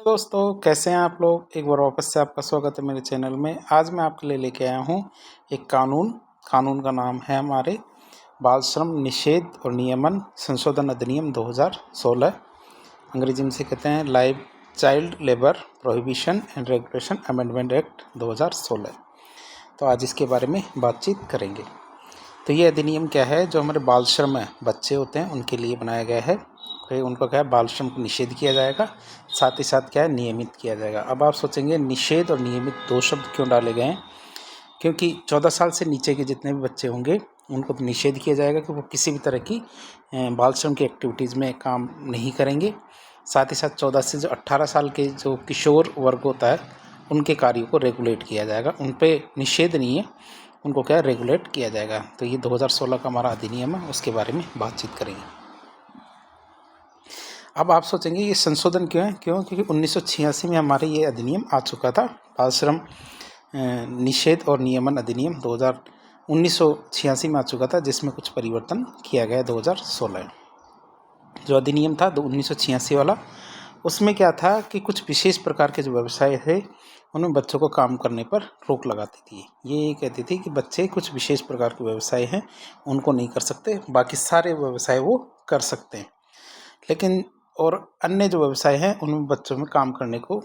Hello दोस्तों, कैसे हैं आप लोग। एक बार वापस से आपका स्वागत है मेरे चैनल में। आज मैं आपके लिए लेके आया हूँ एक कानून का नाम है हमारे बाल श्रम निषेध और नियमन संशोधन अधिनियम 2016। अंग्रेजी में से कहते हैं live child labour prohibition and regulation amendment act 2016। तो आज इसके बारे में बातचीत करेंगे। तो ये अधिनियम क्या है, जो हमारे बाल श्रम है बच्चे होते हैं उनके लिए बनाया गया है। उनको क्या है, बाल श्रम को निषेध किया जाएगा, साथ ही साथ क्या है, नियमित किया जाएगा। अब आप सोचेंगे निषेध और नियमित दो शब्द क्यों डाले गए हैं। क्योंकि 14 साल से नीचे के जितने भी बच्चे होंगे उनको तो निषेध किया जाएगा कि वो किसी भी तरह की बाल श्रम की एक्टिविटीज़ में काम नहीं करेंगे। साथ ही साथ 14 से जो 18 साल के जो किशोर वर्ग होता है उनके कार्यों को रेगुलेट किया जाएगा। उन पर निषेध नहीं है, उनको क्या रेगुलेट किया जाएगा। तो ये 2016 का हमारा अधिनियम है, उसके बारे में बातचीत करेंगे। अब आप सोचेंगे ये संशोधन क्यों है। क्योंकि 1986 में हमारे ये अधिनियम आ चुका था, बाल श्रम निषेध और नियमन अधिनियम 1986 में आ चुका था, जिसमें कुछ परिवर्तन किया गया 2016। जो अधिनियम था 1986 वाला, उसमें क्या था कि कुछ विशेष प्रकार के जो व्यवसाय थे उनमें बच्चों को काम करने पर रोक लगाती थी। ये कहती थी कि बच्चे कुछ विशेष प्रकार के व्यवसाय हैं उनको नहीं कर सकते, बाकी सारे व्यवसाय वो कर सकते हैं। लेकिन और अन्य जो व्यवसाय हैं उनमें बच्चों में काम करने को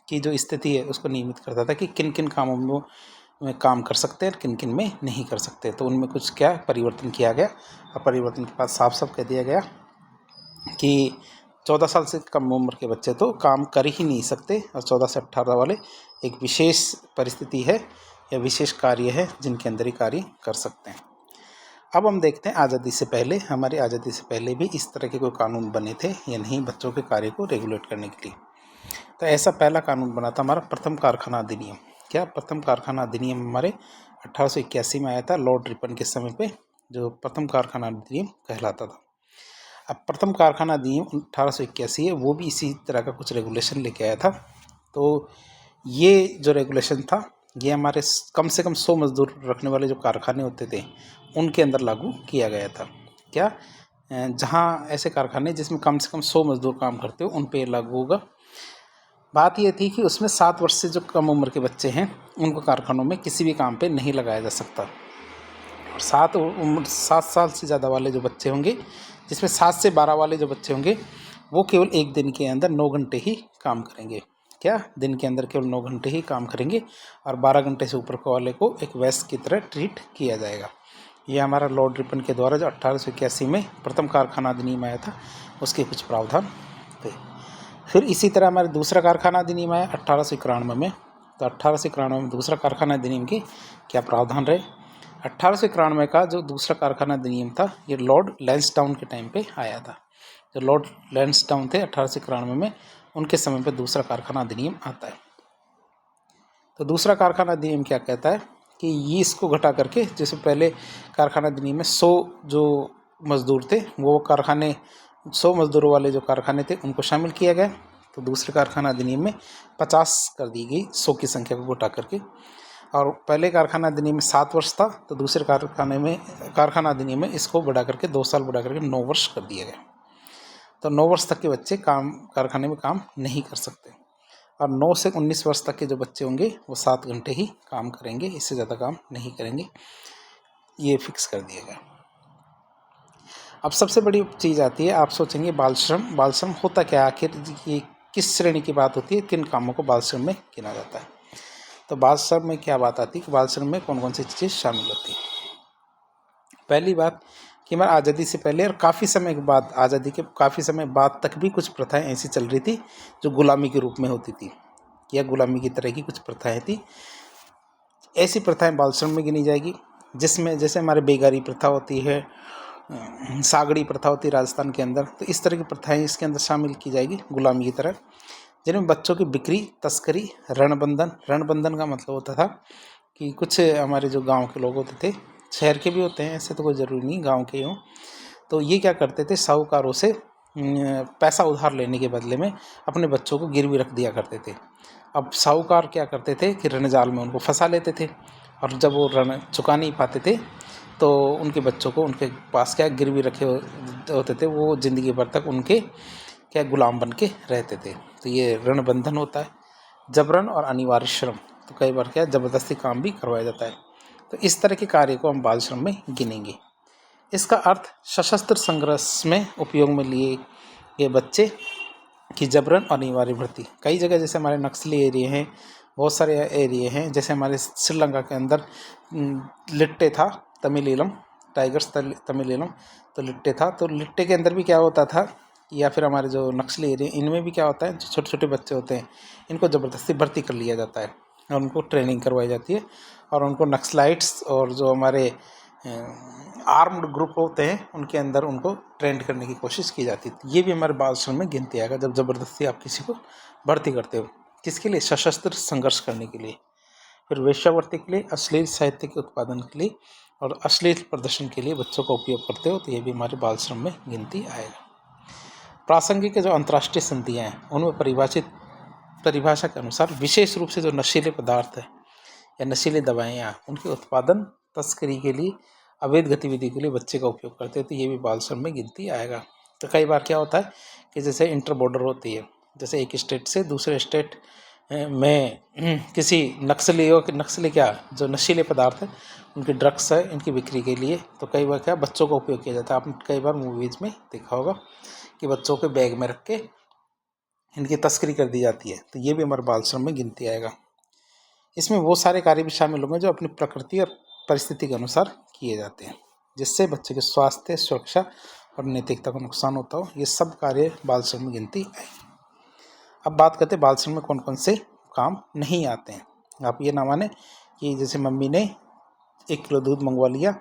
की जो स्थिति है उसको नियमित करता था कि किन किन कामों में वो काम कर सकते हैं, किन किन में नहीं कर सकते। तो उनमें कुछ क्या परिवर्तन किया गया। और परिवर्तन के बाद साफ साफ कह दिया गया कि 14 साल से कम उम्र के बच्चे तो काम कर ही नहीं सकते, और 14 से 18 वाले एक विशेष परिस्थिति है या विशेष कार्य है जिनके अंदर ही कार्य कर सकते हैं। अब हम देखते हैं आज़ादी से पहले, हमारी आज़ादी से पहले भी इस तरह के कोई कानून बने थे या नहीं बच्चों के कार्य को रेगुलेट करने के लिए। तो ऐसा पहला कानून बना था हमारा प्रथम कारखाना अधिनियम। क्या प्रथम कारखाना अधिनियम हमारे 1881 में आया था, लॉर्ड रिपन के समय पे जो प्रथम कारखाना अधिनियम कहलाता था। अब प्रथम कारखाना अधिनियम 1881 है, वो भी इसी तरह का कुछ रेगुलेशन लेके आया था। तो ये जो रेगुलेशन था ये हमारे कम से कम 100 मज़दूर रखने वाले जो कारखाने होते थे उनके अंदर लागू किया गया था। क्या जहाँ ऐसे कारखाने जिसमें कम से कम 100 मज़दूर काम करते हो उन पे लागू होगा। बात ये थी कि उसमें 7 वर्ष से जो कम उम्र के बच्चे हैं उनको कारखानों में किसी भी काम पे नहीं लगाया जा सकता। और 7 साल से ज़्यादा वाले जो बच्चे होंगे, जिसमें 7 से 12 वाले जो बच्चे होंगे वो केवल एक दिन के अंदर 9 घंटे ही काम करेंगे। क्या दिन के अंदर केवल 9 घंटे ही काम करेंगे, और 12 घंटे से ऊपर वाले को एक वयस्क की तरह ट्रीट किया जाएगा। ये हमारा लॉर्ड रिपन के द्वारा जो 1881 में प्रथम कारखाना अधिनियम आया था उसके कुछ प्रावधान थे। फिर इसी तरह हमारे दूसरा कारखाना अधिनियम आया 1891 में। तो 1891 में दूसरा कारखाना अधिनियम के क्या प्रावधान रहे। 1891 का जो दूसरा कारखाना अधिनियम था ये लॉर्ड लैंसडाउन के टाइम पे आया था। जो लॉर्ड लैंसडाउन थे 1891 में, उनके समय पे दूसरा कारखाना अधिनियम आता है। तो दूसरा कारखाना अधिनियम क्या कहता है कि ये इसको घटा करके, जैसे पहले कारखाना अधिनियम में 100 जो मज़दूर थे वो कारखाने 100 मज़दूरों वाले जो कारखाने थे उनको शामिल किया गया। तो दूसरे कारखाना अधिनियम में 50 कर दी गई 100 की संख्या को घटा करके। और पहले कारखाना अधिनियम में 7 वर्ष था, तो दूसरे कारखाना अधिनियम में इसको बढ़ा करके 2 साल बढ़ा करके 9 वर्ष कर दिया गया। तो 9 वर्ष तक के बच्चे कारखाने में काम नहीं कर सकते, और 9 से 19 वर्ष तक के जो बच्चे होंगे वो 7 घंटे ही काम करेंगे, इससे ज़्यादा काम नहीं करेंगे। ये फिक्स कर दिया गया। अब सबसे बड़ी चीज़ आती है, आप सोचेंगे बाल श्रम होता क्या, आखिर ये किस श्रेणी की बात होती है, किन कामों को बाल श्रम में गिना जाता है। तो बाल श्रम में क्या बात आती है कि बाल श्रम में कौन कौन सी चीज़ शामिल होती है। पहली बात कि हमारे आज़ादी से पहले और काफ़ी समय के बाद, आज़ादी के काफ़ी समय बाद तक भी कुछ प्रथाएं ऐसी चल रही थी जो गुलामी के रूप में होती थी, या गुलामी की तरह की कुछ प्रथाएं थी। ऐसी प्रथाएं बाल श्रम में गिनी जाएगी, जिसमें जैसे हमारे बेगारी प्रथा होती है, सागड़ी प्रथा होती है राजस्थान के अंदर। तो इस तरह की प्रथाएं इसके अंदर शामिल की जाएगी गुलामी की तरह, जिनमें बच्चों की बिक्री, तस्करी, रणबंधन का मतलब होता था कि कुछ हमारे जो गाँव के लोग होते थे, शहर के भी होते हैं, ऐसे तो कोई ज़रूरी नहीं गांव के हों, तो ये क्या करते थे, साहूकारों से पैसा उधार लेने के बदले में अपने बच्चों को गिरवी रख दिया करते थे। अब साहूकार क्या करते थे कि ऋण जाल में उनको फंसा लेते थे, और जब वो ऋण चुका नहीं पाते थे तो उनके बच्चों को उनके पास क्या गिरवी रखे होते थे, वो ज़िंदगी भर तक उनके क्या गुलाम बन के रहते थे। तो ये ऋण बंधन होता है, जबरन और अनिवार्य श्रम। तो कई बार क्या ज़बरदस्ती काम भी करवाया जाता है। तो इस तरह के कार्य को हम बाल श्रम में गिनेंगे। इसका अर्थ सशस्त्र संघर्ष में उपयोग में लिए गए बच्चे की जबरन और अनिवार्य भर्ती। कई जगह जैसे हमारे नक्सली एरिया हैं, बहुत सारे एरिया हैं, जैसे हमारे श्रीलंका के अंदर लिट्टे था, तमिलीलम टाइगर्स तमिलीलम, तो लिट्टे था। तो लिट्टे के अंदर भी क्या होता था, या फिर हमारे जो नक्सली एरिया इनमें भी क्या होता है, जो छोटे छोटे बच्चे होते हैं इनको ज़बरदस्ती भर्ती कर लिया जाता है और उनको ट्रेनिंग करवाई जाती है और उनको नक्सलाइट्स और जो हमारे आर्म्ड ग्रुप होते हैं उनके अंदर उनको ट्रेंड करने की कोशिश की जाती है। ये भी हमारे बाल श्रम में गिनती आएगा, जब ज़बरदस्ती आप किसी को भर्ती करते हो। किसके लिए? सशस्त्र संघर्ष करने के लिए। फिर वेश्यावृत्ति के लिए, अश्लील साहित्य के उत्पादन के लिए और अश्लील प्रदर्शन के लिए बच्चों का उपयोग करते हो, तो ये भी हमारे बाल श्रम में गिनती आएगा। प्रासंगिक जो अंतर्राष्ट्रीय संधियाँ हैं उनमें परिभाषा के अनुसार विशेष रूप से जो नशीले पदार्थ है या नशीली दवाएँ उनके उत्पादन, तस्करी के लिए, अवैध गतिविधि के लिए बच्चे का उपयोग करते हैं, तो ये भी बाल श्रम में गिनती आएगा। तो कई बार क्या होता है कि जैसे इंटर बॉर्डर होती है, जैसे एक स्टेट से दूसरे स्टेट में किसी नक्सली क्या जो नशीले पदार्थ है उनके ड्रग्स है इनकी बिक्री के लिए, तो कई बार क्या बच्चों का उपयोग किया जाता है। आपने कई बार मूवीज़ में देखा होगा कि बच्चों के बैग में रख के इनकी तस्करी कर दी जाती है, तो ये भी हमारे बाल श्रम में गिनती आएगा। इसमें वो सारे कार्य भी शामिल होंगे जो अपनी प्रकृति और परिस्थिति के अनुसार किए जाते हैं, जिससे बच्चे के स्वास्थ्य, सुरक्षा और नैतिकता को नुकसान होता हो। ये सब कार्य बाल श्रम में गिनती आएगी। अब बात करते हैं बाल श्रम में कौन कौन से काम नहीं आते हैं। आप ये ना माने कि जैसे मम्मी ने 1 किलो दूध मंगवा लिया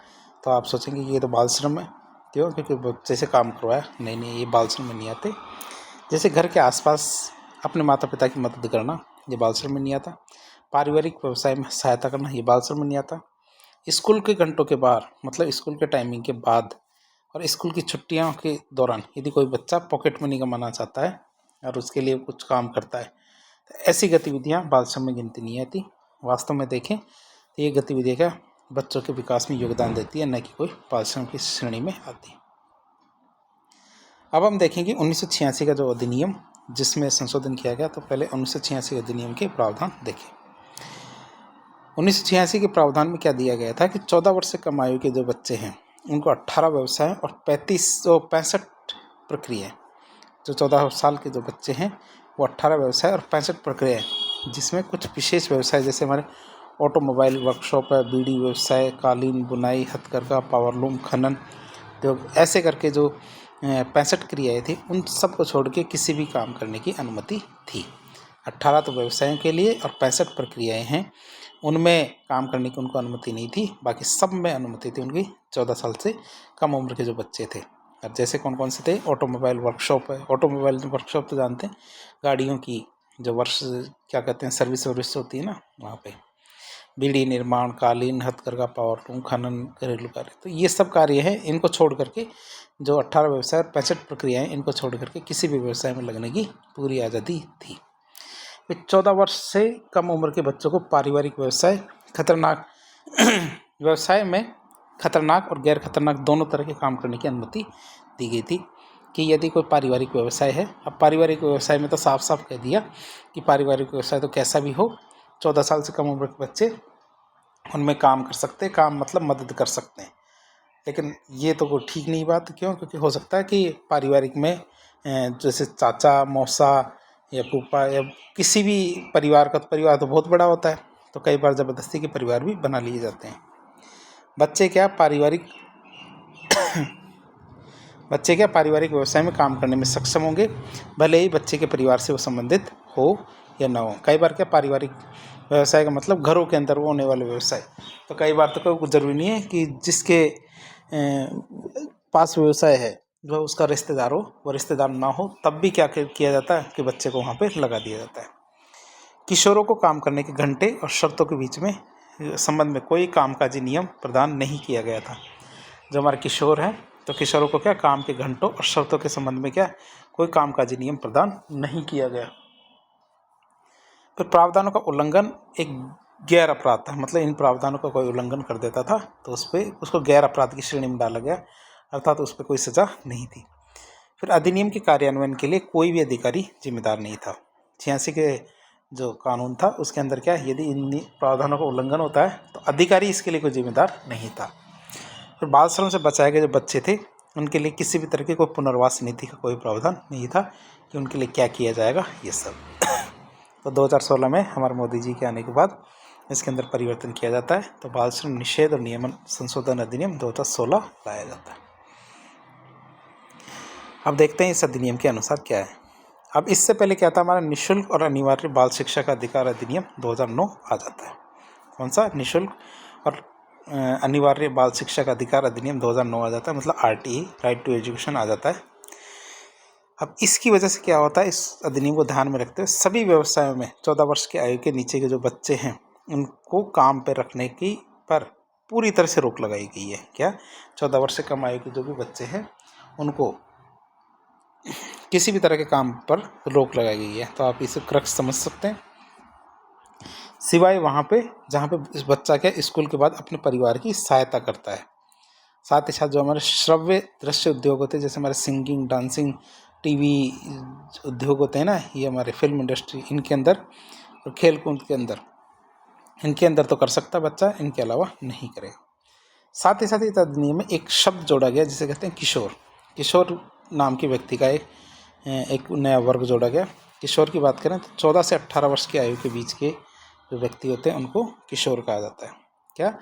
तो आप सोचेंगे कि ये तो बाल श्रम है, क्यों? क्योंकि बच्चे से काम करवाया। नहीं, ये बाल श्रम में नहीं आते। जैसे घर के आसपास अपने माता पिता की मदद करना, ये बाल श्रम में नहीं आता। पारिवारिक व्यवसाय में सहायता करना, ये बाल श्रम में नहीं आता। स्कूल के घंटों के बाद, मतलब स्कूल के टाइमिंग के बाद और स्कूल की छुट्टियों के दौरान यदि कोई बच्चा पॉकेट मनी कमाना चाहता है और उसके लिए कुछ काम करता है, तो ऐसी गतिविधियां बाल श्रम में गिनती नहीं आती। वास्तव में देखें तो ये गतिविधियाँ क्या बच्चों के विकास में योगदान देती है, न कि कोई बाल श्रम की श्रेणी में आती है। अब हम देखेंगे 1986 का जो अधिनियम जिसमें संशोधन किया गया, तो पहले 1986 अधिनियम के प्रावधान देखें। 1986 के प्रावधान में क्या दिया गया था कि 14 वर्ष से कम आयु के जो बच्चे हैं उनको 18 व्यवसाय और 65 प्रक्रिया, जो 14 साल के जो बच्चे हैं वो 18 व्यवसाय और 65 प्रक्रिया, जिसमें कुछ विशेष व्यवसाय जैसे हमारे ऑटोमोबाइल वर्कशॉप है, बीड़ी व्यवसाय, कालीन बुनाई, हथकरघा, पावरलूम, खनन उद्योग, ऐसे करके जो 65 क्रियाएँ थी उन सब को छोड़ के किसी भी काम करने की अनुमति थी। 18 तो व्यवसायों के लिए और 65 प्रक्रियाएँ हैं उनमें काम करने की उनको अनुमति नहीं थी, बाकी सब में अनुमति थी उनकी 14 साल से कम उम्र के जो बच्चे थे। अब जैसे कौन कौन से थे? ऑटोमोबाइल वर्कशॉप है। ऑटोमोबाइल वर्कशॉप तो जानते हैं, गाड़ियों की जो क्या कहते हैं सर्विस होती है ना, वहाँ पे। बीड़ी निर्माण, कालीन, हथकरघा, पावरलूम, खनन, घरेलू कार्य, तो ये सब कार्य हैं। इनको छोड़ करके जो 18 व्यवसाय और 65 प्रक्रियाएँ, इनको छोड़ करके किसी भी व्यवसाय में लगने की पूरी आज़ादी थी। 14 वर्ष से कम उम्र के बच्चों को पारिवारिक व्यवसाय में खतरनाक और गैर खतरनाक दोनों तरह के काम करने की अनुमति दी गई थी कि यदि कोई पारिवारिक व्यवसाय है, अब पारिवारिक व्यवसाय में तो साफ साफ कह दिया कि पारिवारिक व्यवसाय तो कैसा भी हो, 14 साल से कम उम्र के बच्चे उनमें काम कर सकते हैं, काम मतलब मदद कर सकते हैं। लेकिन ये तो कोई ठीक नहीं बात, क्यों? क्योंकि हो सकता है कि पारिवारिक में जैसे चाचा, मौसा या फूफा या किसी भी परिवार का, तो परिवार तो बहुत बड़ा होता है, तो कई बार ज़बरदस्ती के परिवार भी बना लिए जाते हैं। बच्चे क्या पारिवारिक व्यवसाय में काम करने में सक्षम होंगे, भले ही बच्चे के परिवार से वो संबंधित हो या ना हो। कई बार क्या पारिवारिक व्यवसाय का मतलब घरों के अंदर होने वाले व्यवसाय, तो कई बार तो कोई ज़रूरी नहीं है कि जिसके पास व्यवसाय है जो उसका रिश्तेदार हो, वो रिश्तेदार ना हो, तब भी क्या किया जाता है कि बच्चे को वहाँ पे लगा दिया जाता है। किशोरों को काम करने के घंटे और शर्तों के बीच में संबंध में कोई कामकाजी नियम प्रदान नहीं किया गया था। जो हमारे किशोर हैं, तो किशोरों को क्या काम के घंटों और शर्तों के संबंध में क्या कोई कामकाजी नियम प्रदान नहीं किया गया। फिर प्रावधानों का उल्लंघन एक गैर अपराध था, मतलब इन प्रावधानों का कोई उल्लंघन कर देता था तो उसको गैर अपराध की श्रेणी में डाला गया, अर्थात उस पर कोई सज़ा नहीं थी। फिर अधिनियम के कार्यान्वयन के लिए कोई भी अधिकारी जिम्मेदार नहीं था। 86 के जो कानून था उसके अंदर क्या, यदि इन प्रावधानों का उल्लंघन होता है तो अधिकारी इसके लिए कोई जिम्मेदार नहीं था। फिर बाल श्रम से बचाए गए जो बच्चे थे उनके लिए किसी भी तरह की कोई पुनर्वास नीति का कोई प्रावधान नहीं था कि उनके लिए क्या किया जाएगा ये सब। तो 2016 में हमारे मोदी जी के आने के बाद इसके अंदर परिवर्तन किया जाता है। तो बाल श्रम निषेध और नियमन संशोधन अधिनियम 2016 लाया जाता है। अब देखते हैं इस अधिनियम के अनुसार क्या है। अब इससे पहले क्या था, हमारा निःशुल्क और अनिवार्य बाल शिक्षा का अधिकार अधिनियम 2009 आ जाता है। कौन सा, निःशुल्क और अनिवार्य बाल शिक्षा का अधिकार अधिनियम 2009 आ जाता है, मतलब RTE, राइट टू एजुकेशन आ जाता है। अब इसकी वजह से क्या होता है, इस अधिनियम को ध्यान में रखते हुए सभी व्यवसायों में 14 वर्ष की आयु के नीचे के जो बच्चे हैं उनको काम पर रखने की पर पूरी तरह से रोक लगाई गई है। क्या, 14 वर्ष से कम आयु के जो भी बच्चे हैं उनको किसी भी तरह के काम पर रोक लगाई गई है। तो आप इसे क्रक्स समझ सकते हैं, सिवाय वहाँ पे जहाँ पे इस बच्चा क्या स्कूल के बाद अपने परिवार की सहायता करता है। साथ ही साथ जो हमारे श्रव्य दृश्य उद्योग होते हैं, जैसे हमारे सिंगिंग, डांसिंग, टीवी उद्योग होते हैं ना, ये हमारे फिल्म इंडस्ट्री, इनके अंदर और खेल कूद के अंदर, इनके अंदर तो कर सकता बच्चा, इनके अलावा नहीं करेगा। साथ ही इस अधिनियम में एक शब्द जोड़ा गया जिसे कहते हैं किशोर। किशोर नाम के व्यक्ति का एक नया वर्ग जोड़ा गया। किशोर की बात करें तो 14 से 18 वर्ष की आयु के बीच के जो व्यक्ति होते हैं उनको किशोर कहा जाता है। क्या,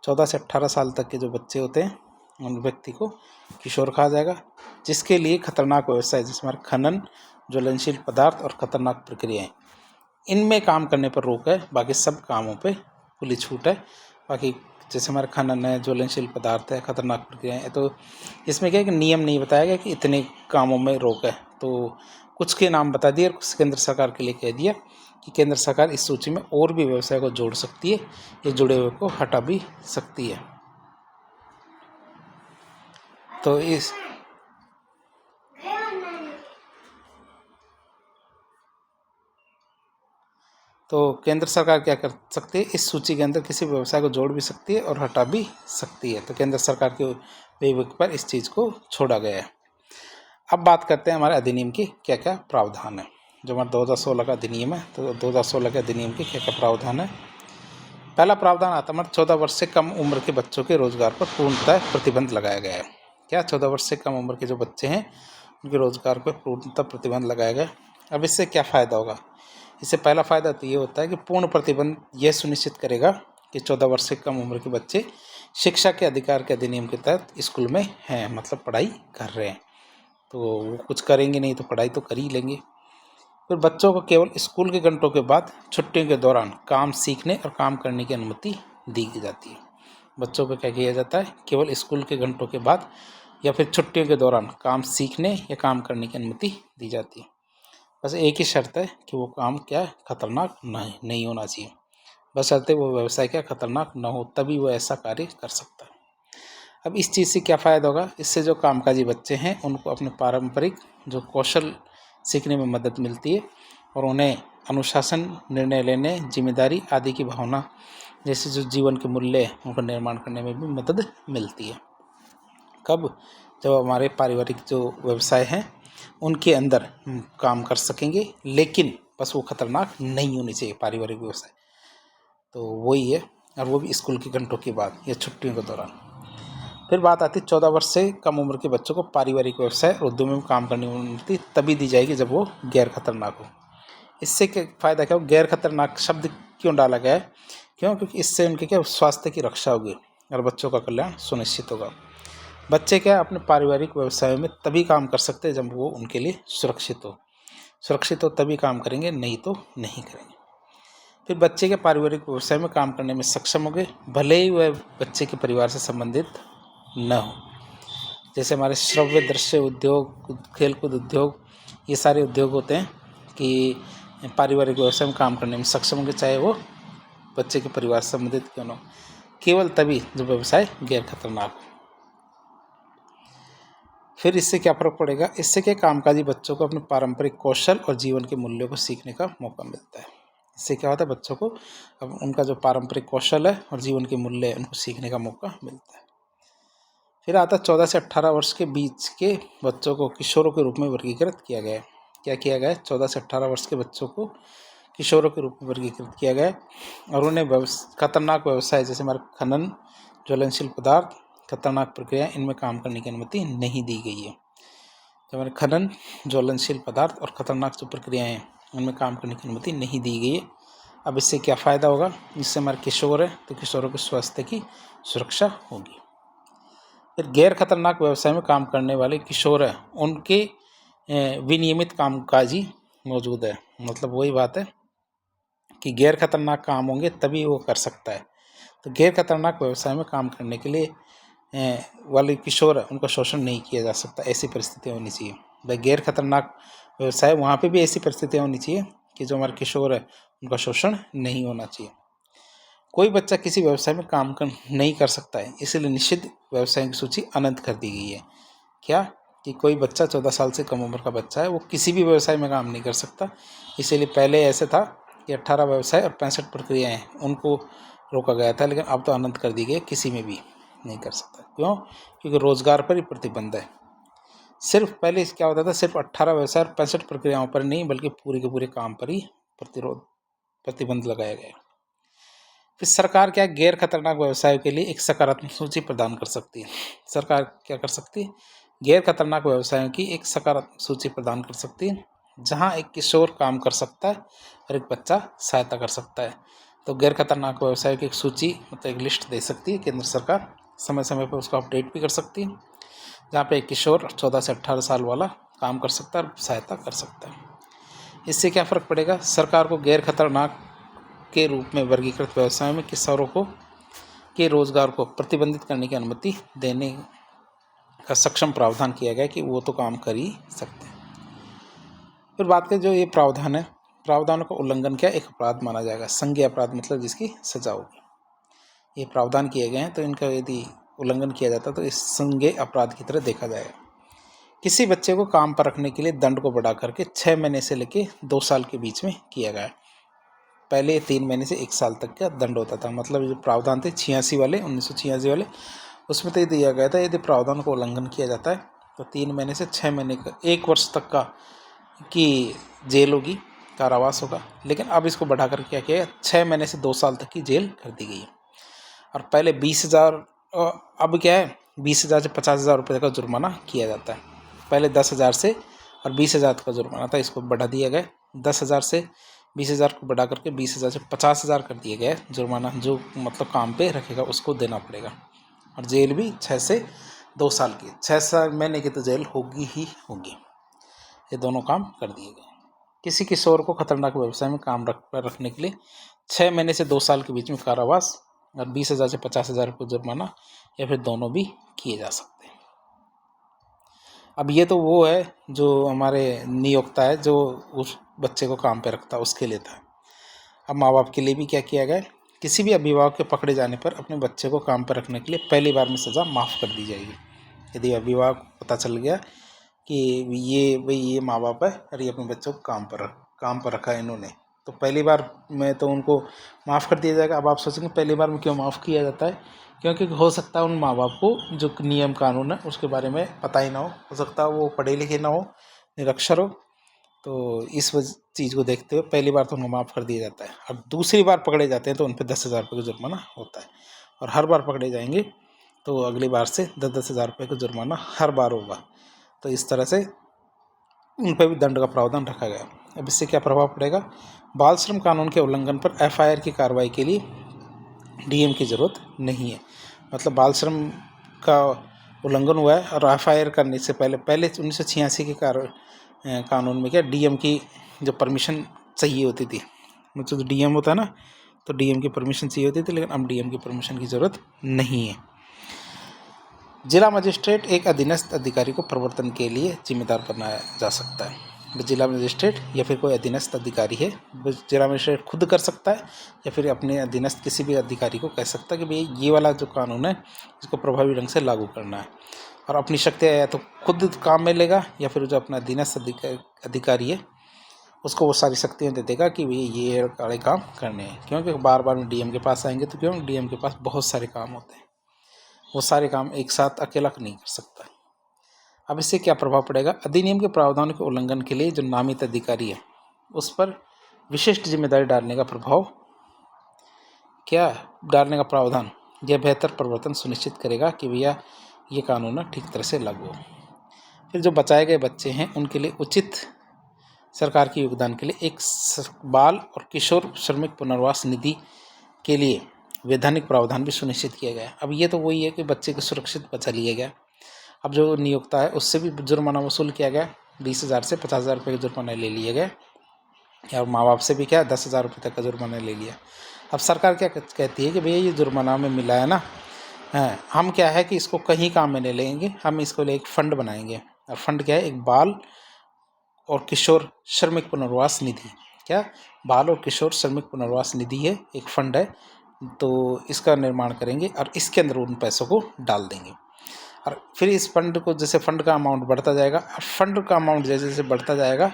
14 से 18 साल तक के जो बच्चे होते हैं उन व्यक्ति को किशोर कहा जाएगा, जिसके लिए खतरनाक व्यवसाय जिसमें खनन, ज्वलनशील पदार्थ और खतरनाक प्रक्रियाएं, इनमें काम करने पर रोक है। बाकी सब कामों पे खुली छूट है। बाकी जैसे हमारे खनन है, ज्वलनशील पदार्थ है, खतरनाक प्रक्रियाएं है, तो इसमें क्या है कि नियम नहीं बताया गया कि इतने कामों में रोक है। तो कुछ के नाम बता दिए और कुछ केंद्र सरकार के लिए कह दिया कि केंद्र सरकार इस सूची में और भी व्यवसाय को जोड़ सकती है, ये जुड़े हुए को हटा भी सकती है। तो केंद्र सरकार क्या कर सकती है, इस सूची के अंदर किसी व्यवसाय को जोड़ भी सकती है और हटा भी सकती है। तो केंद्र सरकार के विवेक पर इस चीज़ को छोड़ा गया है। अब बात करते हैं हमारे अधिनियम की क्या क्या प्रावधान है। जो हमारा 2016 का अधिनियम है, तो 2016 के अधिनियम के क्या क्या प्रावधान है। पहला प्रावधान आता है हमारे 14 वर्ष से कम उम्र के बच्चों के रोजगार पर पूर्णतः प्रतिबंध लगाया गया है। क्या, 14 वर्ष से कम उम्र के जो बच्चे हैं उनके रोजगार पर पूर्णतः प्रतिबंध लगाया गया। अब इससे क्या फ़ायदा होगा, इससे पहला फ़ायदा तो ये होता है कि पूर्ण प्रतिबंध यह सुनिश्चित करेगा कि 14 वर्ष से कम उम्र के बच्चे शिक्षा के अधिकार के अधिनियम के तहत स्कूल में हैं, मतलब पढ़ाई कर रहे हैं। तो वो कुछ करेंगे नहीं तो पढ़ाई तो कर ही लेंगे। फिर बच्चों को केवल स्कूल के घंटों के बाद छुट्टियों के दौरान काम सीखने और काम करने की अनुमति दी जाती है। बच्चों को क्या किया जाता है, केवल स्कूल के घंटों के बाद या फिर छुट्टियों के दौरान काम सीखने या काम करने की अनुमति दी जाती है। बस एक ही शर्त है कि वो काम क्या है, खतरनाक नहीं होना चाहिए। बशर्ते वो व्यवसाय क्या खतरनाक ना हो, तभी वो ऐसा कार्य कर सकता है। अब इस चीज़ से क्या फ़ायदा होगा, इससे जो कामकाजी बच्चे हैं उनको अपने पारंपरिक जो कौशल सीखने में मदद मिलती है और उन्हें अनुशासन, निर्णय लेने, जिम्मेदारी आदि की भावना जैसे जो जीवन के मूल्य हैं उनको निर्माण करने में भी मदद मिलती है। कब, जब हमारे पारिवारिक जो व्यवसाय हैं उनके अंदर काम कर सकेंगे, लेकिन बस वो खतरनाक नहीं होनी चाहिए पारिवारिक व्यवसाय। तो वही है, और वो भी स्कूल के घंटों के बाद या छुट्टियों के दौरान। फिर बात आती है 14 वर्ष से कम उम्र के बच्चों को पारिवारिक व्यवसाय और उद्योग में काम करने की अनुमति तभी दी जाएगी जब वो गैर खतरनाक हो। इससे क्या फ़ायदा, क्या हो, गैर खतरनाक शब्द क्यों डाला गया है, क्योंकि इससे उनके क्या स्वास्थ्य की रक्षा होगी और बच्चों का कल्याण सुनिश्चित होगा। बच्चे क्या अपने पारिवारिक व्यवसाय में तभी काम कर सकते हैं जब वो उनके लिए सुरक्षित हो तभी काम करेंगे, नहीं तो नहीं करेंगे। फिर बच्चे के पारिवारिक व्यवसाय में काम करने में सक्षम होंगे, भले ही वह बच्चे के परिवार से संबंधित न हो। जैसे हमारे श्रव्य दृश्य उद्योग, खेलकूद उद्योग, ये सारे उद्योग होते हैं कि पारिवारिक व्यवसाय में काम करने में सक्षम होंगे, चाहे वो बच्चे के परिवार से संबंधित क्यों न हो, केवल तभी जब व्यवसाय गैर खतरनाक हो। फिर इससे क्या फ़र्क पड़ेगा, इससे क्या कामकाजी बच्चों को अपने पारंपरिक कौशल और जीवन के मूल्यों को सीखने का मौका मिलता है। इससे क्या होता है, बच्चों को अब उनका जो पारंपरिक कौशल है और जीवन के मूल्य है उनको सीखने का मौका मिलता है। फिर आता 14 से 18 वर्ष के बीच के बच्चों को किशोरों के रूप में वर्गीकृत किया गया है। क्या किया गया है? 14 से 18 वर्ष के बच्चों को किशोरों के रूप में वर्गीकृत किया गया है और उन्हें खतरनाक व्यवसाय जैसे हमारे खनन, ज्वलनशील पदार्थ, खतरनाक प्रक्रिया, इनमें काम करने की अनुमति नहीं दी गई है। तो हमारे खनन, ज्वलनशील पदार्थ और खतरनाक जो प्रक्रियाएँ हैं उनमें काम करने की अनुमति नहीं दी गई है। अब इससे क्या फ़ायदा होगा? इससे हमारे किशोर है तो किशोरों के स्वास्थ्य की सुरक्षा होगी। फिर गैर खतरनाक व्यवसाय में काम करने वाले किशोर हैं उनके विनियमित कामकाजी मौजूद है। मतलब वही बात है कि गैर खतरनाक काम होंगे तभी वो कर सकता है। तो गैर खतरनाक व्यवसाय में काम करने के लिए वाले किशोर है उनका शोषण नहीं किया जा सकता, ऐसी परिस्थितियाँ होनी चाहिए। भाई गैर खतरनाक व्यवसाय वहाँ पे भी ऐसी परिस्थितियाँ होनी चाहिए कि जो हमारे किशोर है उनका शोषण नहीं होना चाहिए। कोई बच्चा किसी व्यवसाय में काम नहीं कर सकता है, इसलिए निषिद्ध व्यवसाय की सूची अनंत कर दी गई है। क्या कि कोई बच्चा 14 साल से कम उम्र का बच्चा है वो किसी भी व्यवसाय में काम नहीं कर सकता। इसीलिए पहले ऐसे था कि 18 व्यवसाय और 65 प्रक्रियाएँ उनको रोका गया था, लेकिन अब तो अनंत कर दी गई, किसी में भी नहीं कर सकता। क्यों? क्योंकि रोजगार पर ही प्रतिबंध है। सिर्फ पहले क्या होता था, सिर्फ 18 व्यवसाय और 65 प्रक्रियाओं पर नहीं बल्कि पूरे के पूरे काम पर ही प्रतिबंध लगाया गया। फिर सरकार क्या गैर खतरनाक व्यवसाय के लिए एक सकारात्मक सूची प्रदान कर सकती है। सरकार क्या कर सकती है? गैर खतरनाक व्यवसायों की एक सकारात्मक सूची प्रदान कर सकती है जहां एक किशोर काम कर सकता है और एक बच्चा सहायता कर सकता है। तो गैर खतरनाक व्यवसायों की एक सूची मतलब एक लिस्ट दे सकती है केंद्र सरकार, समय समय पर उसको अपडेट भी कर सकती है, जहाँ पे एक किशोर 14 से 18 साल वाला काम कर सकता है और सहायता कर सकता है। इससे क्या फ़र्क पड़ेगा? सरकार को गैर खतरनाक के रूप में वर्गीकृत व्यवसायों में किशोरों को के रोजगार को प्रतिबंधित करने की अनुमति देने का सक्षम प्रावधान किया गया कि वो तो काम कर ही सकते हैं। फिर बात करें जो ये प्रावधान है, प्रावधानों का उल्लंघन क्या एक अपराध माना जाएगा। संज्ञेय अपराध मतलब जिसकी सजा होगी। ये प्रावधान किए गए हैं तो इनका यदि उल्लंघन किया जाता तो इस संज्ञेय अपराध की तरह देखा जाएगा। किसी बच्चे को काम पर रखने के लिए दंड को बढ़ा करके 6 महीने से लेकर 2 साल के बीच में किया गया है। पहले 3 महीने से 1 साल तक का दंड होता था। मतलब जो प्रावधान थे 86 वाले 1986 वाले, उसमें तो ये दिया गया था यदि प्रावधान को उल्लंघन किया जाता है तो 3 महीने से 6 महीने का 1 वर्ष तक का की जेल होगी, कारावास होगा। लेकिन अब इसको बढ़ा कर क्या किया, 6 महीने से 2 साल तक की जेल कर दी गई है। और पहले 20,000, अब क्या है 20,000 से 50,000 रुपये का जुर्माना किया जाता है। पहले 10,000 से और 20,000 का जुर्माना था, इसको बढ़ा दिया गया। 10,000 से 20,000 को बढ़ा करके 20,000 से 50,000 कर दिया गया जुर्माना। जो मतलब काम पे रखेगा उसको देना पड़ेगा। और जेल भी 6 से 2 साल की, 6 महीने की तो जेल होगी ही होगी। ये दोनों काम कर दिए गए। किसी किशोर को खतरनाक व्यवसाय में काम रखने के लिए 6 महीने से 2 साल के बीच में कारावास और 20,000 से 50,000 रुपये जुर्माना या फिर दोनों भी किए जा सकते हैं। अब ये तो वो है जो हमारे नियोक्ता है जो उस बच्चे को काम पे रखता है उसके लिए था। अब माँ बाप के लिए भी क्या किया गया, किसी भी अभिभावक के पकड़े जाने पर अपने बच्चे को काम पर रखने के लिए पहली बार में सज़ा माफ़ कर दी जाएगी। यदि अभिभावक को पता चल गया कि ये माँ बाप है और ये अपने बच्चों को काम पर रखा है इन्होंने, तो पहली बार में तो उनको माफ़ कर दिया जाएगा। अब आप सोचेंगे पहली बार में क्यों माफ़ किया जाता है? क्योंकि हो सकता है उन माँ बाप को जो नियम कानून है उसके बारे में पता ही ना हो सकता है वो पढ़े लिखे ना हो, निरक्षर हो। तो इस चीज़ को देखते हुए पहली बार तो उनको माफ़ कर दिया जाता है। अब दूसरी बार पकड़े जाते हैं तो उन पर 10,000 रुपये का जुर्माना होता है, और हर बार पकड़े जाएंगे तो अगली बार से 10,000 रुपये का जुर्माना हर बार होगा। तो इस तरह से उन पर भी दंड का प्रावधान रखा गया। अब इससे क्या प्रभाव पड़ेगा? बाल श्रम कानून के उल्लंघन पर FIR की कार्रवाई के लिए DM की ज़रूरत नहीं है। मतलब बाल श्रम का उल्लंघन हुआ है और FIR करने से पहले 1986 के कानून में क्या DM की जो परमिशन चाहिए होती थी, मतलब DM होता है ना, तो DM की परमिशन चाहिए होती थी, लेकिन अब DM की परमिशन की ज़रूरत नहीं है। जिला मजिस्ट्रेट एक अधीनस्थ अधिकारी को प्रवर्तन के लिए जिम्मेदार बनाया जा सकता है। जिला मजिस्ट्रेट या फिर कोई अधीनस्थ अधिकारी है, जिला मजिस्ट्रेट खुद कर सकता है या फिर अपने अधीनस्थ किसी भी अधिकारी को कह सकता है कि भाई ये वाला जो कानून है इसको प्रभावी ढंग से लागू करना है, और अपनी शक्तियाँ या तो खुद काम में लेगा या फिर जो अपना अधीनस्थ अधिकारी है उसको वो सारी शक्तियाँ दे देगा कि भाई ये सारे काम करने हैं। क्योंकि बार बार में DM के पास आएंगे तो क्यों, DM के पास बहुत सारे काम होते हैं। वो सारे काम एक साथ अकेला नहीं कर सकता। अब इससे क्या प्रभाव पड़ेगा? अधिनियम के प्रावधानों के उल्लंघन के लिए जो नामित अधिकारी है उस पर विशिष्ट जिम्मेदारी डालने का प्रभाव, क्या डालने का प्रावधान, यह बेहतर प्रवर्तन सुनिश्चित करेगा कि भैया ये कानून ठीक तरह से लागू हो। फिर जो बचाए गए बच्चे हैं उनके लिए उचित सरकार के योगदान के लिए एक बाल और किशोर श्रमिक पुनर्वास निधि के लिए वैधानिक प्रावधान भी सुनिश्चित किया गया। अब ये तो वही है कि बच्चे को सुरक्षित बचा लिया गया। अब जो नियोक्ता है उससे भी जुर्माना वसूल किया गया, 20,000 से 50,000 रुपये का जुर्माना ले लिया गया, और माँ बाप से भी क्या 10,000 रुपये तक का जुर्माना ले लिया। अब सरकार क्या कहती है कि भैया ये जुर्माना में मिला है ना, हम क्या है कि इसको कहीं काम में नहीं लेंगे, हम इसको ले एक फ़ंड बनाएंगे। और फंड क्या है? एक बाल और किशोर श्रमिक पुनर्वास निधि। क्या? बाल और किशोर श्रमिक पुनर्वास निधि है, एक फंड है, तो इसका निर्माण करेंगे और इसके अंदर उन पैसों को डाल देंगे। और फिर इस फंड को, जैसे फंड का अमाउंट बढ़ता जाएगा, फंड का अमाउंट जैसे जैसे बढ़ता जाएगा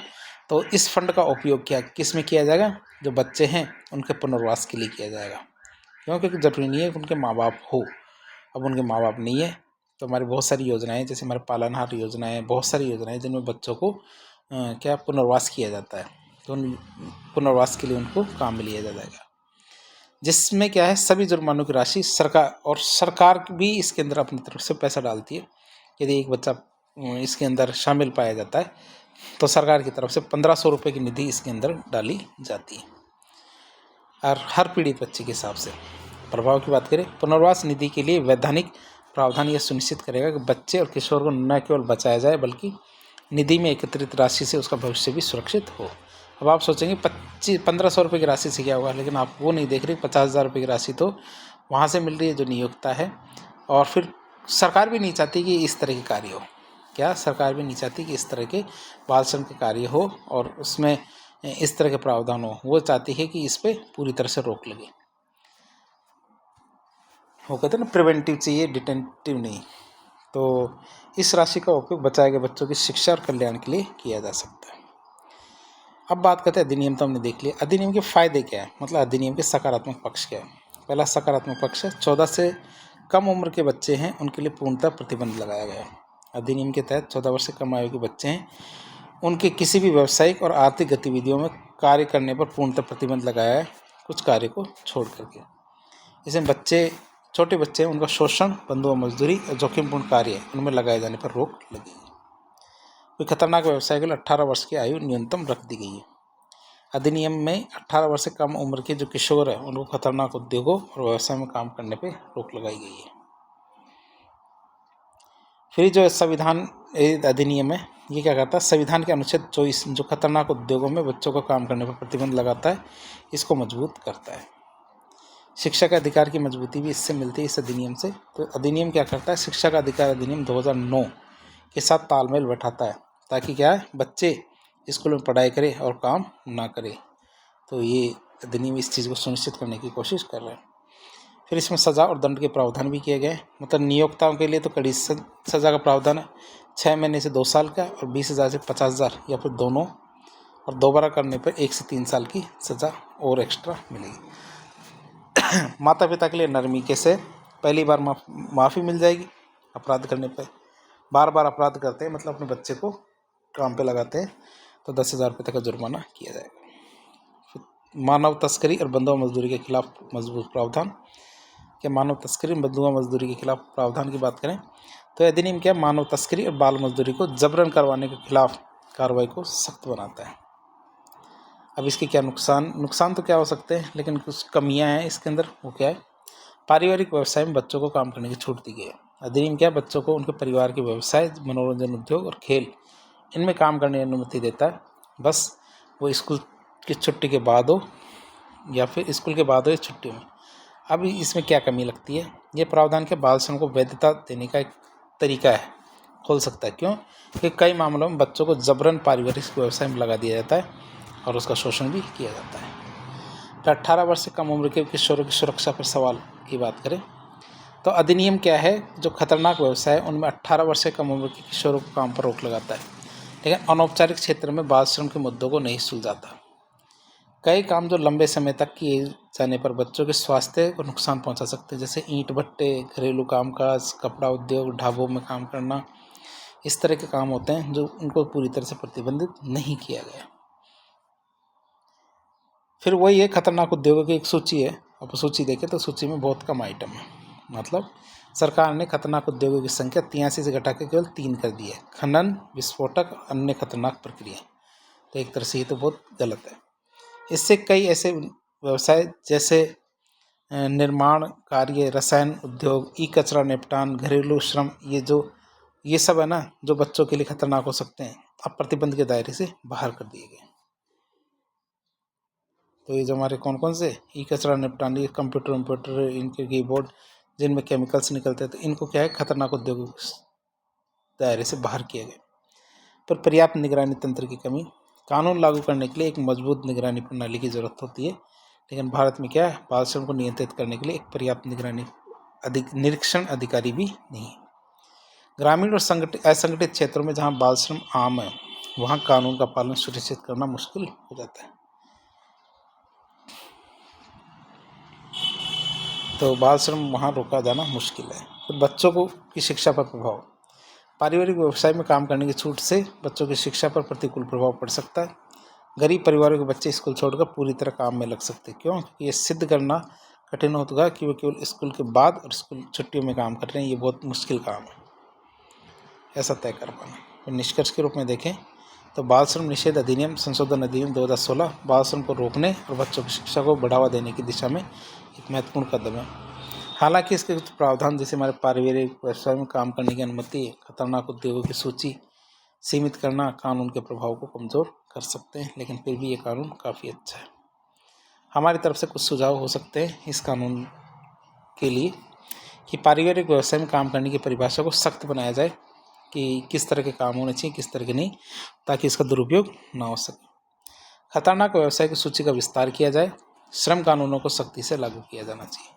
तो इस फंड का उपयोग क्या किस में किया जाएगा? जो बच्चे हैं उनके पुनर्वास के लिए किया जाएगा। क्योंकि जरूरी नहीं है कि उनके माँ बाप हो। अब उनके माँ बाप नहीं है तो हमारी बहुत सारी योजनाएं, जैसे हमारे पालनहार योजनाएं, बहुत सारी योजनाएं जिनमें बच्चों को क्या पुनर्वास किया जाता है, तो उन पुनर्वास के लिए उनको काम में लिया जाएगा, जिसमें क्या है सभी जुर्मानों की राशि सरकार भी इसके अंदर अपनी तरफ से पैसा डालती है। यदि एक बच्चा इसके अंदर शामिल पाया जाता है तो सरकार की तरफ से 1,500 रुपये की निधि इसके अंदर डाली जाती है, और हर पीड़ित बच्चे के हिसाब से। प्रभाव की बात करें, पुनर्वास निधि के लिए वैधानिक प्रावधान यह सुनिश्चित करेगा कि बच्चे और किशोर को न केवल बचाया जाए बल्कि निधि में एकत्रित राशि से उसका भविष्य भी सुरक्षित हो। अब आप सोचेंगे 1,500 रुपये की राशि से क्या होगा, लेकिन आप वो नहीं देख रहे। 50,000 रुपये की राशि तो वहाँ से मिल रही है जो नियोक्ता है, और फिर सरकार भी नहीं चाहती कि इस तरह के कार्य हो। क्या? सरकार भी नहीं चाहती कि इस तरह के बाल श्रम के कार्य हो और उसमें इस तरह के प्रावधान हो। वो चाहती है कि इस पर पूरी तरह से रोक लगे। वो कहते हैं ना, प्रिवेंटिव चाहिए, डिटेंटिव नहीं। तो इस राशि का उपयोग बचाए गए बच्चों की शिक्षा और कल्याण के लिए किया जा सकता है। अब बात करते हैं अधिनियम, तो हमने देख लिया अधिनियम के फायदे क्या है, मतलब अधिनियम के सकारात्मक पक्ष क्या है। पहला सकारात्मक पक्ष है, 14 से कम उम्र के बच्चे हैं उनके लिए पूर्णतः प्रतिबंध लगाया गया है। अधिनियम के तहत 14 वर्ष से कम आयु के बच्चे हैं उनके किसी भी व्यावसायिक और आर्थिक गतिविधियों में कार्य करने पर पूर्णतः प्रतिबंध लगाया है, कुछ कार्य को छोड़ करके। इसमें छोटे बच्चे हैं उनका शोषण, बंधुआ मजदूरी और जोखिमपूर्ण कार्य उनमें लगाए जाने पर रोक लगेगी। कोई खतरनाक व्यवसाय के लिए 18 वर्ष की आयु न्यूनतम रख दी गई है। अधिनियम में 18 वर्ष से कम उम्र के जो किशोर हैं उनको खतरनाक उद्योगों और व्यवसाय में काम करने पर रोक लगाई गई है। फिर जो संविधान अधिनियम है ये क्या करता है? संविधान के अनुच्छेद 24 जो खतरनाक उद्योगों में बच्चों को काम करने पर प्रतिबंध लगाता है, इसको मजबूत करता है। शिक्षा का अधिकार की मजबूती भी इससे मिलती है, इस अधिनियम से। तो अधिनियम क्या करता है? शिक्षा का अधिकार अधिनियम 2009 के साथ तालमेल बैठाता है, ताकि क्या है बच्चे स्कूल में पढ़ाई करें और काम ना करें। तो ये अधिनियम इस चीज़ को सुनिश्चित करने की कोशिश कर रहा है। फिर इसमें सज़ा और दंड के प्रावधान भी किए गए, मतलब नियोक्ताओं के लिए तो कड़ी सज़ा का प्रावधान है, 6 महीने से 2 साल का, और 20,000 से 50,000 या फिर दोनों, और दोबारा करने पर 1 से 3 साल की सज़ा और एक्स्ट्रा मिलेगी। माता पिता के लिए नरमी कैसे? पहली बार माफ़ी मिल जाएगी अपराध करने पर। बार बार अपराध करते हैं मतलब अपने बच्चे को काम पे लगाते हैं तो 10,000 रुपये तक का जुर्माना किया जाएगा। मानव तस्करी और बंधुआ मजदूरी के खिलाफ मजबूत प्रावधान। क्या मानव तस्करी और बंधुआ मजदूरी के खिलाफ प्रावधान की बात करें तो अधिनियम क्या मानव तस्करी और बाल मजदूरी को जबरन करवाने के खिलाफ कार्रवाई को सख्त बनाता है। अब इसके क्या नुकसान तो क्या हो सकते हैं, लेकिन कुछ कमियां हैं इसके अंदर। वो क्या है? पारिवारिक व्यवसाय में बच्चों को काम करने की छूट दी गई है। अधिनियम क्या बच्चों को उनके परिवार के व्यवसाय, मनोरंजन उद्योग और खेल इनमें काम करने की अनुमति देता है, बस वो स्कूल की छुट्टी के बाद हो या फिर स्कूल के बाद हो या छुट्टी में। अब इसमें क्या कमी लगती है? ये प्रावधान के बाल श्रम को वैधता देने का एक तरीका है, खोल सकता है। क्यों? कि कई मामलों में बच्चों को जबरन पारिवारिक व्यवसाय में लगा दिया जाता है और उसका शोषण भी किया जाता है। तो 18 वर्ष से कम उम्र के किशोरों की सुरक्षा पर सवाल की बात करें तो अधिनियम क्या है? जो खतरनाक व्यवसाय है उनमें 18 वर्ष से कम उम्र के किशोरों को काम पर रोक लगाता है, लेकिन अनौपचारिक क्षेत्र में बाल श्रम के मुद्दों को नहीं सुलझाता। कई काम जो लंबे समय तक किए जाने पर बच्चों के स्वास्थ्य को नुकसान पहुंचा सकते हैं, जैसे ईंट भट्टे, घरेलू कामकाज, कपड़ा उद्योग, ढाबों में काम करना। इस तरह के काम होते हैं जो उनको पूरी तरह से प्रतिबंधित नहीं किया गया। फिर वही है, खतरनाक उद्योगों की एक सूची है। अब सूची देखें तो सूची में बहुत कम आइटम है। मतलब सरकार ने खतरनाक उद्योगों की संख्या 83 से घटा के केवल 3 कर दी है। खनन, विस्फोटक, अन्य खतरनाक प्रक्रिया। तो एक तरह से ये तो बहुत गलत है। इससे कई ऐसे व्यवसाय जैसे निर्माण कार्य, रसायन उद्योग, ई कचरा निपटान, घरेलू श्रम, ये सब है ना जो बच्चों के लिए खतरनाक हो सकते हैं, अब प्रतिबंध के दायरे से बाहर कर दिए गए। तो ये जो हमारे कौन कौन से ई कचरा निपटान, ये कंप्यूटर, इनके कीबोर्ड जिनमें केमिकल्स निकलते हैं, तो इनको क्या है, खतरनाक उद्योगों के दायरे से बाहर किया गया। पर पर्याप्त निगरानी तंत्र की कमी। कानून लागू करने के लिए एक मजबूत निगरानी प्रणाली की जरूरत होती है, लेकिन भारत में क्या है, बाल श्रम को नियंत्रित करने के लिए एक पर्याप्त निरीक्षण अधिकारी भी नहीं है। ग्रामीण और असंगठित क्षेत्रों में जहां बाल श्रम आम है, वहां कानून का पालन सुनिश्चित करना मुश्किल हो जाता है। तो बाल श्रम वहाँ रोका जाना मुश्किल है। तो बच्चों की शिक्षा पर प्रभाव। पारिवारिक व्यवसाय में काम करने की छूट से बच्चों की शिक्षा पर प्रतिकूल प्रभाव पड़ सकता है। गरीब परिवारों के बच्चे स्कूल छोड़कर पूरी तरह काम में लग सकते हैं। क्यों? क्योंकि ये सिद्ध करना कठिन होगा कि वे केवल स्कूल के बाद और स्कूल छुट्टियों में काम कर रहे हैं। ये बहुत मुश्किल काम है ऐसा तय कर पाना। तो निष्कर्ष के रूप में देखें तो बाल श्रम निषेध अधिनियम संशोधन अधिनियम 2016 बाल श्रम को रोकने और बच्चों की शिक्षा को बढ़ावा देने की दिशा में एक महत्वपूर्ण कदम है। हालांकि इसके कुछ प्रावधान, जैसे हमारे पारिवारिक व्यवसाय में काम करने की अनुमति, खतरनाक उद्योगों की सूची सीमित करना, कानून के प्रभाव को कमज़ोर कर सकते हैं, लेकिन फिर भी ये कानून काफ़ी अच्छा है। हमारी तरफ से कुछ सुझाव हो सकते हैं इस कानून के लिए कि पारिवारिक व्यवसाय में काम करने की परिभाषा को सख्त बनाया जाए कि किस तरह के काम होने चाहिए, किस तरह के नहीं, ताकि इसका दुरुपयोग ना हो सके। खतरनाक व्यवसाय की सूची का विस्तार किया जाए। श्रम कानूनों को सख्ती से लागू किया जाना चाहिए।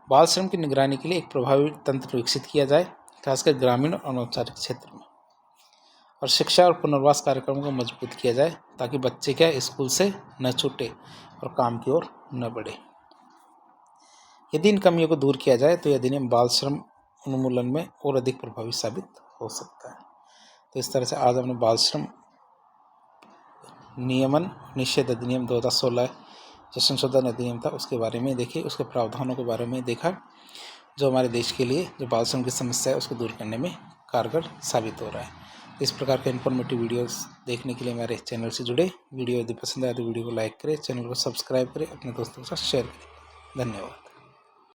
बाल श्रम की निगरानी के लिए एक प्रभावी तंत्र विकसित किया जाए, खासकर ग्रामीण और अनौपचारिक क्षेत्र में। और शिक्षा और पुनर्वास कार्यक्रमों को मजबूत किया जाए ताकि बच्चे क्या स्कूल से न छूटे और काम की ओर न बढ़े। यदि इन कमियों को दूर किया जाए तो यह अधिनियम बाल श्रम उन्मूलन में और अधिक प्रभावी साबित हो सकता है। तो इस तरह से आज हमने बाल श्रम नियमन निषेध अधिनियम 2016 जो संशोधन अधिनियम था उसके बारे में देखे, उसके प्रावधानों के बारे में देखा, जो हमारे देश के लिए जो बाल श्रम की समस्या है उसको दूर करने में कारगर साबित हो रहा है। इस प्रकार के इन्फॉर्मेटिव वीडियोस देखने के लिए हमारे चैनल से जुड़े। वीडियो यदि पसंद आए तो वीडियो को लाइक करें, चैनल को सब्सक्राइब करें, अपने दोस्तों के साथ शेयर करें। धन्यवाद।